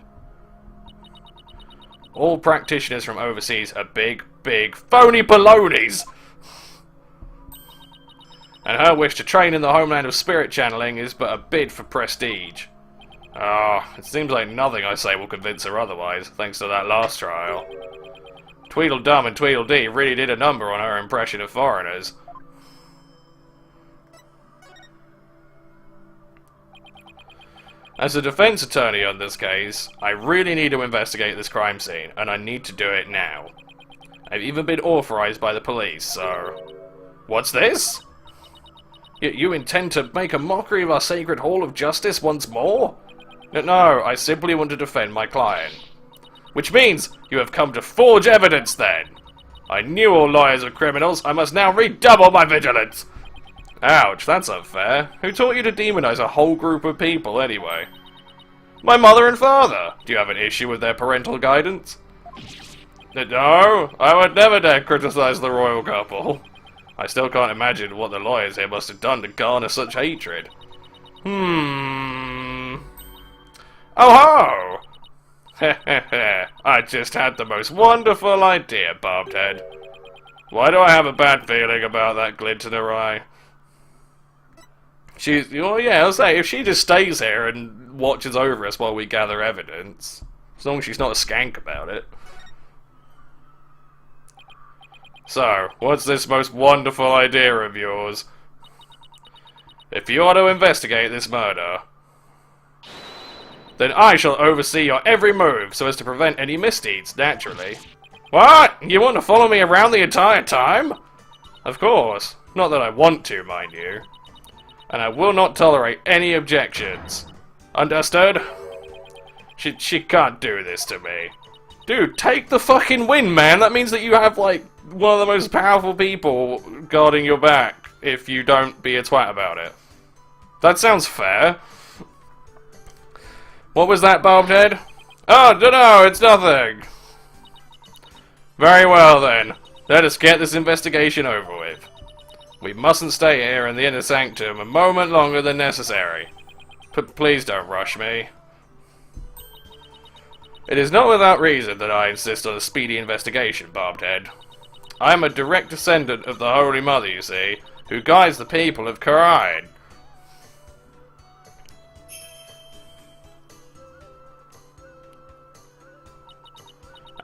All practitioners from overseas are big, phony balonies! And her wish to train in the homeland of spirit channeling is but a bid for prestige. Ah, it seems like nothing I say will convince her otherwise, thanks to that last trial. Tweedledum and Tweedledee really did a number on her impression of foreigners. As a defense attorney on this case, I really need to investigate this crime scene, and I need to do it now. I've even been authorized by the police, so... What's this? You intend to make a mockery of our sacred Hall of Justice once more? No, I simply want to defend my client. Which means you have come to forge evidence, then. I knew all lawyers were criminals. I must now redouble my vigilance. Ouch, that's unfair. Who taught you to demonize a whole group of people, anyway? My mother and father. Do you have an issue with their parental guidance? No, I would never dare criticize the royal couple. I still can't imagine what the lawyers here must have done to garner such hatred. Oh ho! I just had the most wonderful idea, Bobhead. Why do I have a bad feeling about that glint in her eye? Well, yeah, I'll say, if she just stays here and watches over us while we gather evidence, as long as she's not a skank about it. So, what's this most wonderful idea of yours? If you are to investigate this murder, then I shall oversee your every move so as to prevent any misdeeds, naturally. What? You want to follow me around the entire time? Of course. Not that I want to, mind you. And I will not tolerate any objections. Understood? She can't do this to me. Dude, take the fucking win, man! That means that you have, like, one of the most powerful people guarding your back if you don't be a twat about it. That sounds fair. What was that, Bobhead? Oh, no, it's nothing! Very well, then. Let us get this investigation over with. We mustn't stay here in the inner sanctum a moment longer than necessary. Please don't rush me. It is not without reason that I insist on a speedy investigation, Bobhead. I am a direct descendant of the Holy Mother, you see, who guides the people of Quran.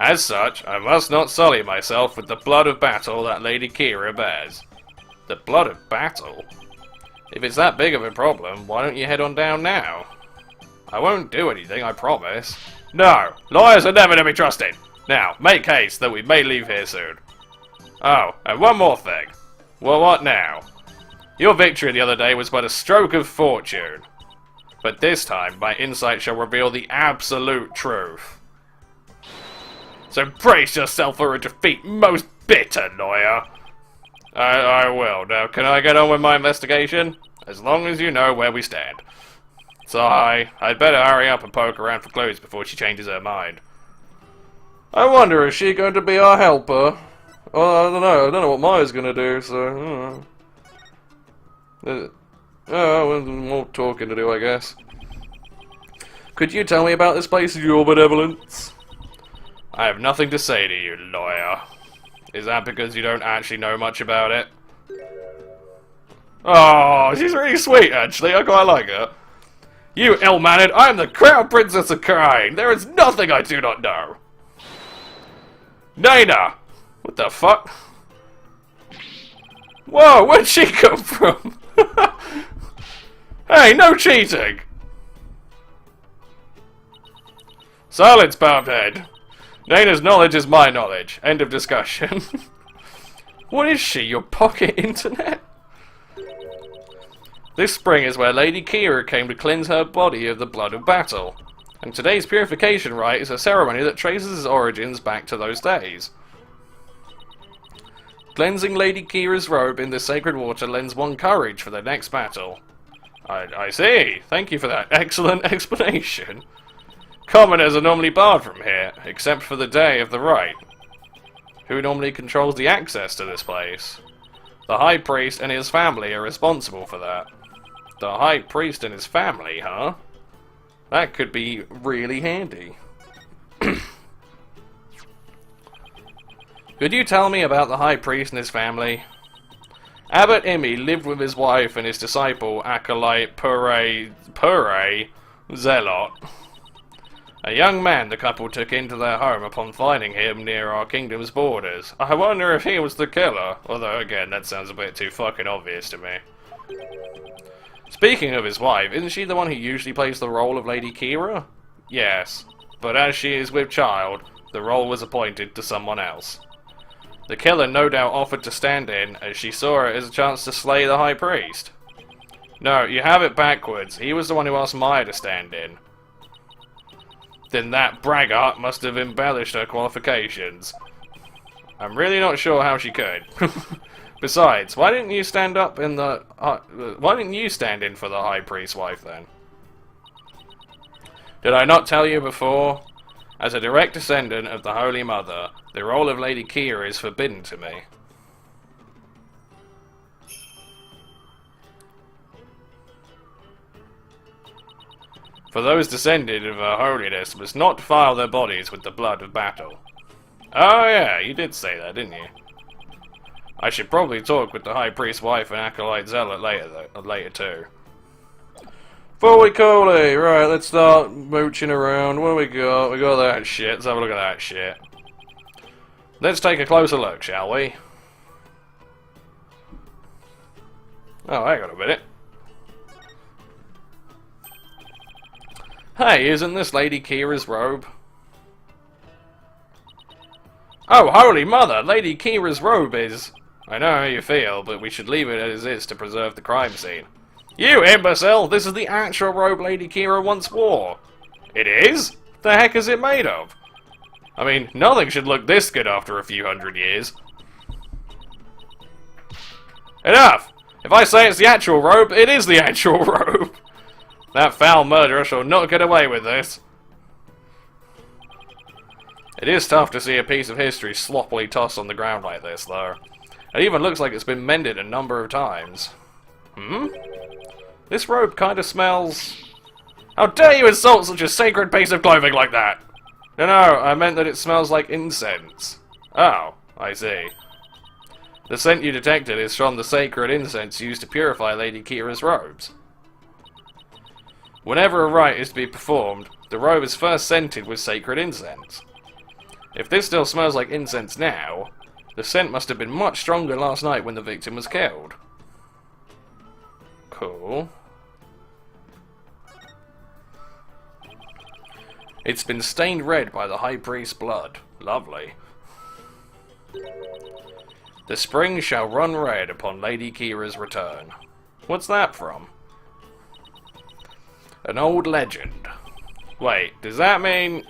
As such, I must not sully myself with the blood of battle that Lady Kira bears. The blood of battle? If it's that big of a problem, why don't you head on down now? I won't do anything, I promise. No, lawyers are never to be trusted. Now, make haste, that we may leave here soon. Oh, and one more thing. Well, what now? Your victory the other day was but a stroke of fortune. But this time, my insight shall reveal the absolute truth. So brace yourself for a defeat most bitter, lawyer. I will. Now, can I get on with my investigation? As long as you know where we stand. So I'd better hurry up and poke around for clues before she changes her mind. I wonder, is she going to be our helper? Oh, I don't know. I don't know what Maya's going to do, so... well, more talking to do, I guess. Could you tell me about this place, your benevolence? I have nothing to say to you, lawyer. Is that because you don't actually know much about it? Oh, she's really sweet, actually. I quite like her. You ill-mannered, I am the Crown Princess of Crane. There is nothing I do not know. Nana! What the fuck? Whoa, where'd she come from? Hey, no cheating! Silence, Poundhead. Nana's knowledge is my knowledge. End of discussion. What is she, your pocket internet? This spring is where Lady Kira came to cleanse her body of the blood of battle. And today's purification rite is a ceremony that traces its origins back to those days. Cleansing Lady Kira's robe in the sacred water lends one courage for the next battle. I see. Thank you for that excellent explanation. Commoners are normally barred from here, except for the day of the rite. Who normally controls the access to this place? The High Priest and his family are responsible for that. The High Priest and his family, huh? That could be really handy. Could you tell me about the High Priest and his family? Abbot Imi lived with his wife and his disciple, Acolyte Purre Zealot. A young man the couple took into their home upon finding him near our kingdom's borders. I wonder if he was the killer, although again, that sounds a bit too fucking obvious to me. Speaking of his wife, isn't she the one who usually plays the role of Lady Kira? Yes, but as she is with child, the role was appointed to someone else. The killer no doubt offered to stand in, as she saw it as a chance to slay the High Priest. No, you have it backwards. He was the one who asked Maya to stand in. Then that braggart must have embellished her qualifications. I'm really not sure how she could. Besides, why didn't you stand in for the High Priest's wife then? Did I not tell you before? As a direct descendant of the Holy Mother, the role of Lady Kira is forbidden to me. For those descended of her holiness must not defile their bodies with the blood of battle. Oh yeah, you did say that, didn't you? I should probably talk with the High Priest's wife and Acolyte Zealot later too. Fully coolly, right, let's start mooching around. What do we got? We got that shit. Let's have a look at that shit. Let's take a closer look, shall we? Oh, hang on a minute. Hey, isn't this Lady Kira's robe? Oh, Holy Mother! Lady Kira's robe is... I know how you feel, but we should leave it as is to preserve the crime scene. You imbecile! This is the actual robe Lady Kira once wore! It is? The heck is it made of? I mean, nothing should look this good after a few hundred years. Enough! If I say it's the actual robe, it is the actual robe! That foul murderer shall not get away with this. It is tough to see a piece of history sloppily tossed on the ground like this, though. It even looks like it's been mended a number of times. This robe kinda smells... How dare you insult such a sacred piece of clothing like that? No, I meant that it smells like incense. Oh, I see. The scent you detected is from the sacred incense used to purify Lady Kira's robes. Whenever a rite is to be performed, the robe is first scented with sacred incense. If this still smells like incense now, the scent must have been much stronger last night when the victim was killed. Cool. It's been stained red by the High Priest's blood. Lovely. The spring shall run red upon Lady Kira's return. What's that from? An old legend. Wait, does that mean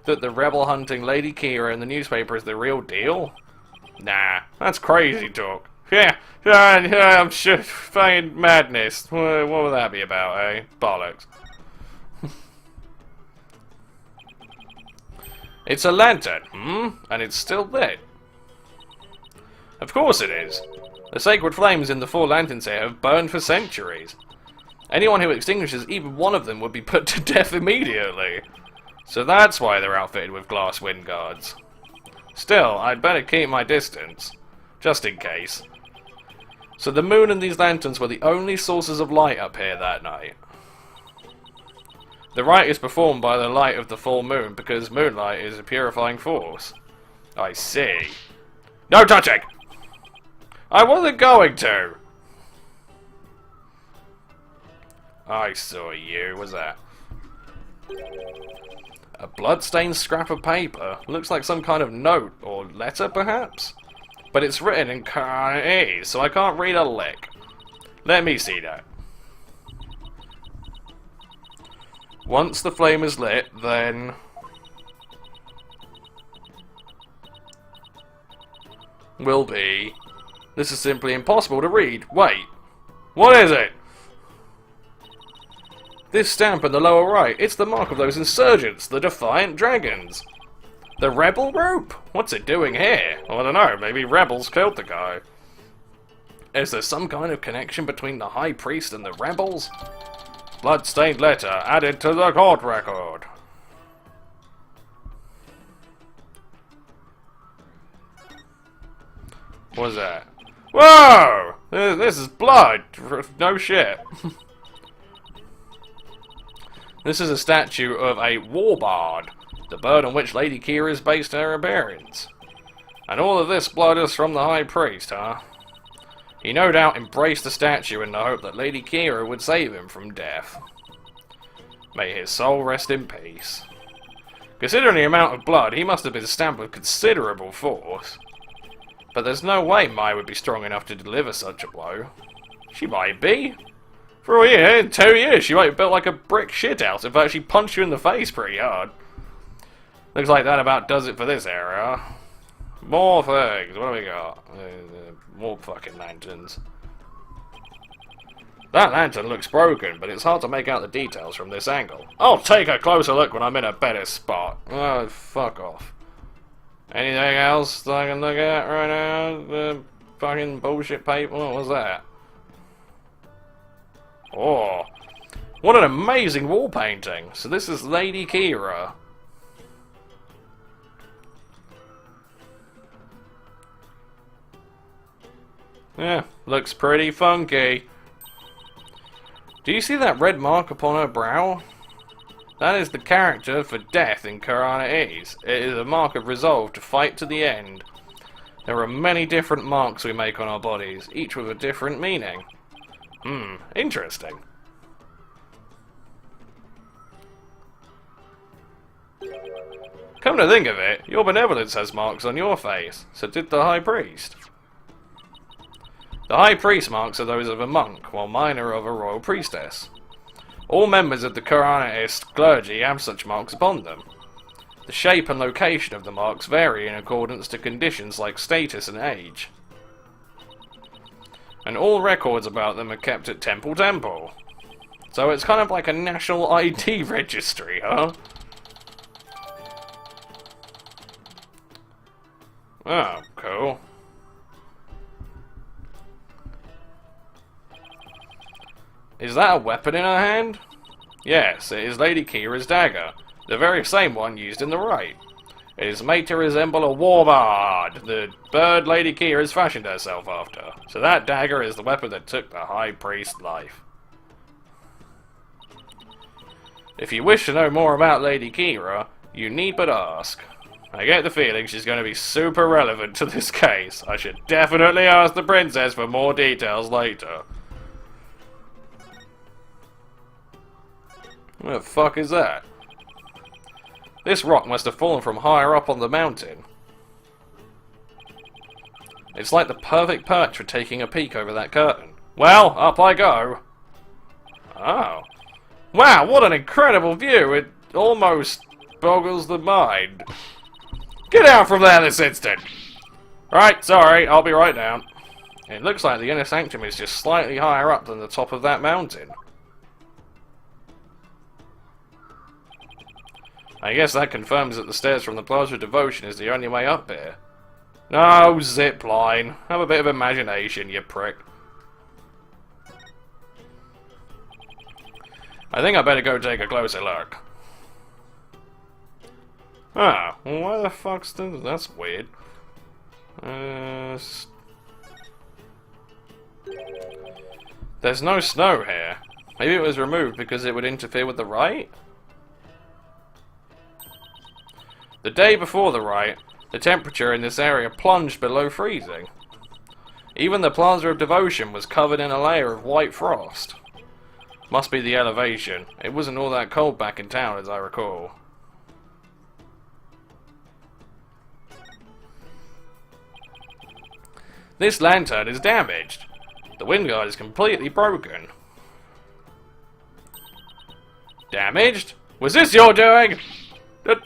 that the rebel-hunting Lady Kira in the newspaper is the real deal? Nah, that's crazy talk. Yeah, I'm sure, fucking madness. What would that be about, eh? Bollocks. It's a lantern, and it's still lit. Of course it is. The sacred flames in the 4 lanterns here have burned for centuries. Anyone who extinguishes even one of them would be put to death immediately. So that's why they're outfitted with glass wind guards. Still, I'd better keep my distance, just in case. So the moon and these lanterns were the only sources of light up here that night. The rite is performed by the light of the full moon because moonlight is a purifying force. I see. No touching! I wasn't going to! I saw you. What's that? A blood-stained scrap of paper. Looks like some kind of note or letter, perhaps? But it's written in Chinese, so I can't read a lick. Let me see that. Once the flame is lit, then... will be... This is simply impossible to read. Wait. What is it? This stamp in the lower right, it's the mark of those insurgents, the Defiant Dragons. The Rebel Rope? What's it doing here? I don't know, maybe rebels killed the guy. Is there some kind of connection between the High Priest and the rebels? Blood-stained letter added to the court record. What's that? Whoa! This is blood! No shit. This is a statue of a warbard, the bird on which Lady Kira's based her appearance. And all of this blood is from the High Priest, huh? He no doubt embraced the statue in the hope that Lady Kira would save him from death. May his soul rest in peace. Considering the amount of blood, he must have been stamped with considerable force. But there's no way Mai would be strong enough to deliver such a blow. She might be. For all year, in 2 years, she might have built like a brick shithouse. In fact, she punched you in the face pretty hard. Looks like that about does it for this area. More things. What do we got? More fucking lanterns. That lantern looks broken, but it's hard to make out the details from this angle. I'll take a closer look when I'm in a better spot. Oh, fuck off. Anything else that I can look at right now? The fucking bullshit paper? What was that? Oh, what an amazing wall painting. So this is Lady Kira. Yeah, looks pretty funky. Do you see that red mark upon her brow? That is the character for death in Qur'anese. It is a mark of resolve to fight to the end. There are many different marks we make on our bodies, each with a different meaning. Interesting. Come to think of it, your benevolence has marks on your face, so did the High Priest. The High Priest marks are those of a monk, while mine are of a royal priestess. All members of the Qur'anist clergy have such marks upon them. The shape and location of the marks vary in accordance to conditions like status and age. And all records about them are kept at Temple. So it's kind of like a national ID registry, huh? Oh, cool. Is that a weapon in her hand? Yes, it is Lady Kira's dagger, the very same one used in the Wright. It is made to resemble a warbird, the bird Lady Kira has fashioned herself after. So that dagger is the weapon that took the High Priest's life. If you wish to know more about Lady Kira, you need but ask. I get the feeling she's going to be super relevant to this case. I should definitely ask the princess for more details later. What the fuck is that? This rock must have fallen from higher up on the mountain. It's like the perfect perch for taking a peek over that curtain. Well, up I go. Oh. Wow, what an incredible view! It almost boggles the mind. Get out from there this instant! Right, sorry, I'll be right down. It looks like the inner sanctum is just slightly higher up than the top of that mountain. I guess that confirms that the stairs from the Plaza of Devotion is the only way up here. No, zip line. Have a bit of imagination, you prick. I think I better go take a closer look. Ah, well, why the fuck's this? That's weird. There's no snow here. Maybe it was removed because it would interfere with the Wright? The day before the Wright, the temperature in this area plunged below freezing. Even the Plaza of Devotion was covered in a layer of white frost. Must be the elevation. It wasn't all that cold back in town, as I recall. This lantern is damaged. The wind guard is completely broken. Damaged? Was this your doing?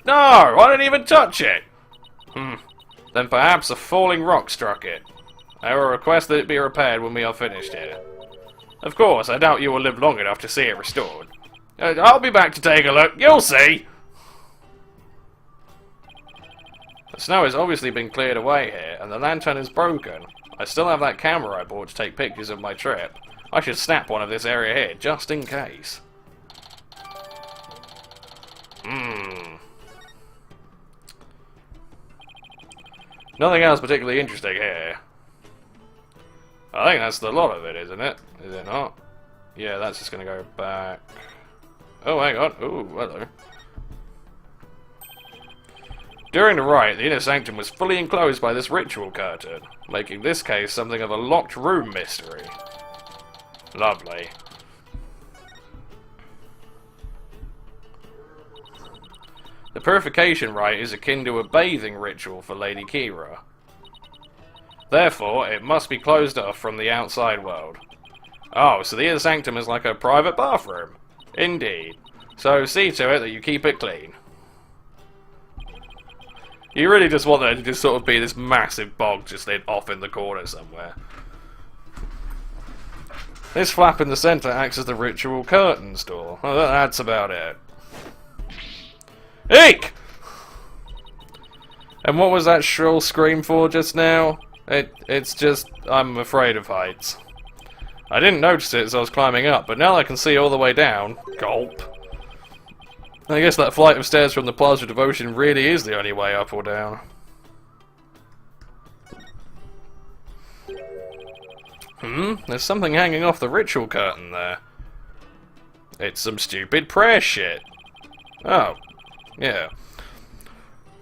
No, I didn't even touch it. Then perhaps a falling rock struck it. I will request that it be repaired when we are finished here. Of course, I doubt you will live long enough to see it restored. I'll be back to take a look. You'll see. The snow has obviously been cleared away here, and the lantern is broken. I still have that camera I bought to take pictures of my trip. I should snap one of this area here, just in case. Nothing else particularly interesting here. I think that's the lot of it, isn't it? Is it not? Yeah, that's just gonna go back. Oh, hang on. Ooh, hello. During the Wright, the inner sanctum was fully enclosed by this ritual curtain, making this case something of a locked room mystery. Lovely. The purification rite is akin to a bathing ritual for Lady Kira. Therefore, it must be closed off from the outside world. Oh, so the inner sanctum is like a private bathroom. Indeed. So see to it that you keep it clean. You really just want there to just sort of be this massive bog just off in the corner somewhere. This flap in the centre acts as the ritual curtains door. Well, that's about it. Eek! And what was that shrill scream for just now? It's just, I'm afraid of heights. I didn't notice it as I was climbing up, but now I can see all the way down. Gulp. I guess that flight of stairs from the Plaza of Devotion really is the only way up or down. There's something hanging off the ritual curtain there. It's some stupid prayer shit. Oh, yeah.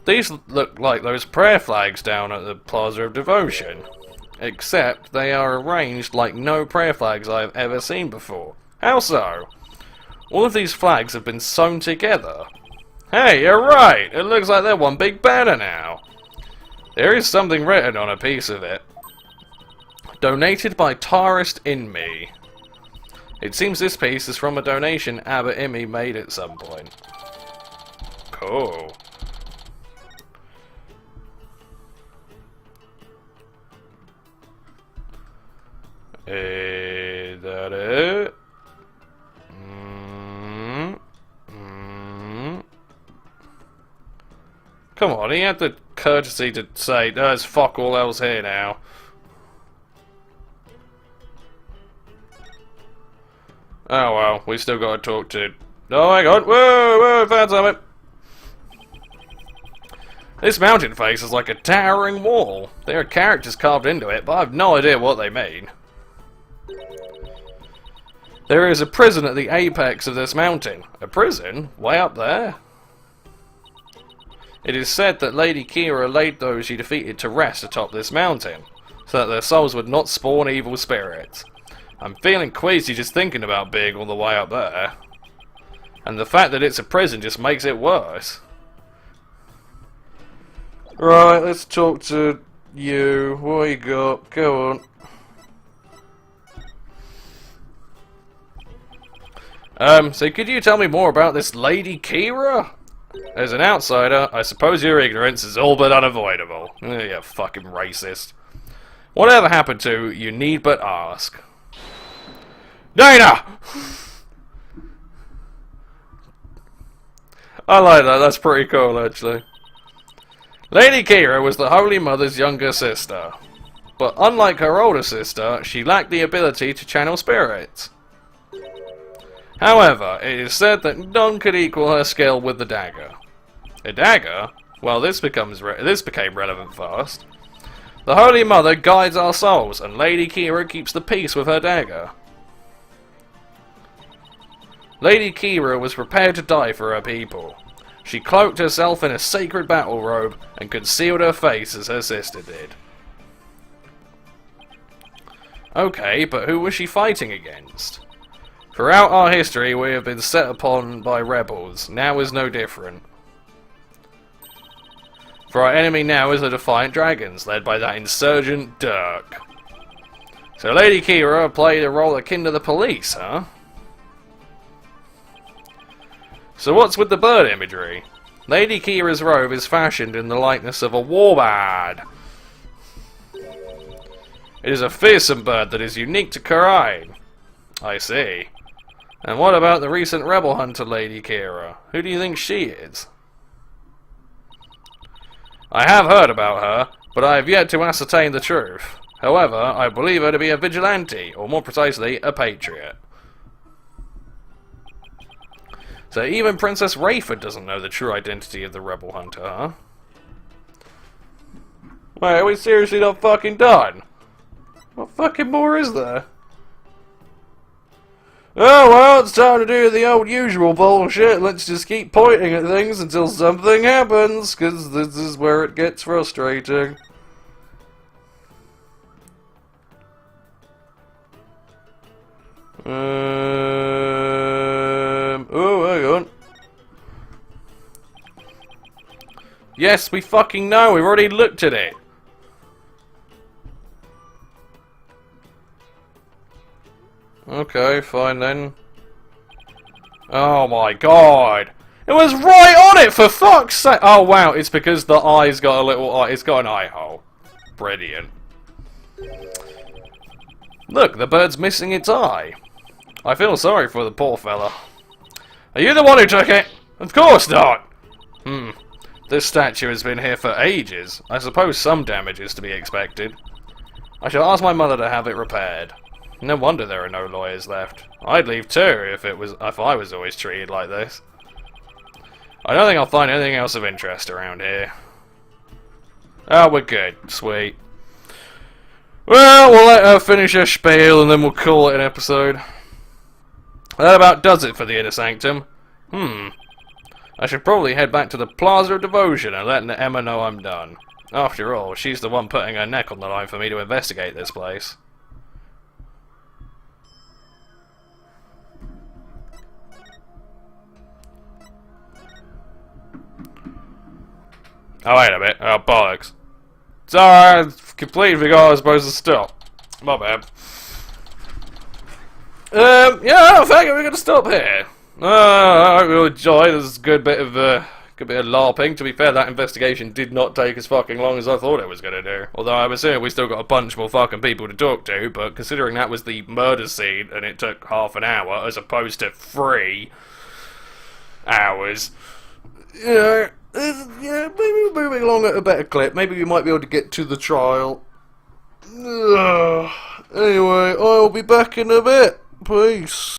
These look like those prayer flags down at the Plaza of Devotion. Except they are arranged like no prayer flags I have ever seen before. How so? All of these flags have been sewn together. Hey, you're right! It looks like they're one big banner now. There is something written on a piece of it. Donated by Tarist in Me. It seems this piece is from a donation Abbot Immy made at some point. Cool. Is that it? Come on, he had the courtesy to say, there's fuck all else here now. Oh well, we still gotta talk to... Oh, hang on. Whoa, found something. This mountain face is like a towering wall. There are characters carved into it, but I have no idea what they mean. There is a prison at the apex of this mountain. A prison? Way up there? It is said that Lady Kira laid those she defeated to rest atop this mountain, so that their souls would not spawn evil spirits. I'm feeling queasy just thinking about being all the way up there. And the fact that it's a prison just makes it worse. Right, let's talk to you. What you got? Go on. So could you tell me more about this Lady Kira? As an outsider, I suppose your ignorance is all but unavoidable. You fucking racist. Whatever happened to, you need but ask. Dana! I like that, that's pretty cool actually. Lady Kira was the Holy Mother's younger sister, but unlike her older sister, she lacked the ability to channel spirits. However, it is said that none could equal her skill with the dagger. A dagger? Well, this became relevant fast. The Holy Mother guides our souls, and Lady Kira keeps the peace with her dagger. Lady Kira was prepared to die for her people. She cloaked herself in a sacred battle robe and concealed her face as her sister did. Okay, but who was she fighting against? Throughout our history we have been set upon by rebels. Now is no different. For our enemy now is the Defiant Dragons, led by that insurgent Dirk. So Lady Kira played a role akin to the police, huh? So what's with the bird imagery? Lady Kira's robe is fashioned in the likeness of a warbird. It is a fearsome bird that is unique to Karain. I see. And what about the recent rebel hunter Lady Kira? Who do you think she is? I have heard about her, but I have yet to ascertain the truth. However, I believe her to be a vigilante, or more precisely, a patriot. So even Princess Rayford doesn't know the true identity of the rebel hunter, huh? Wait, are we seriously not fucking done? What fucking more is there? Oh well, it's time to do the old usual bullshit. Let's just keep pointing at things until something happens, because this is where it gets frustrating. Oh, hang on. Yes, we fucking know. We've already looked at it. Okay, fine then. Oh my god! It was right on it, for fuck's sake! Oh wow, it's because the eye's got a little eye. It's got an eye hole. Brilliant. Look, the bird's missing its eye. I feel sorry for the poor fella. Are you the one who took it? Of course not! This statue has been here for ages. I suppose some damage is to be expected. I shall ask my mother to have it repaired. No wonder there are no lawyers left. I'd leave too if I was always treated like this. I don't think I'll find anything else of interest around here. Oh, we're good. Sweet. Well, we'll let her finish her spiel and then we'll call it an episode. That about does it for the Inner Sanctum. I should probably head back to the Plaza of Devotion and let Emma know I'm done. After all, she's the one putting her neck on the line for me to investigate this place. Oh, wait a minute. Oh, bollocks. Sorry, I completely forgot I was supposed to stop. My bad. Yeah, I think we're going to stop here. I hope you enjoy this good bit of LARPing. To be fair, that investigation did not take as fucking long as I thought it was going to do. Although I'm assuming we still got a bunch more fucking people to talk to, but considering that was the murder scene and it took half an hour as opposed to 3 hours, yeah, maybe we're moving along at a better clip. Maybe we might be able to get to the trial. Anyway, I'll be back in a bit. Peace.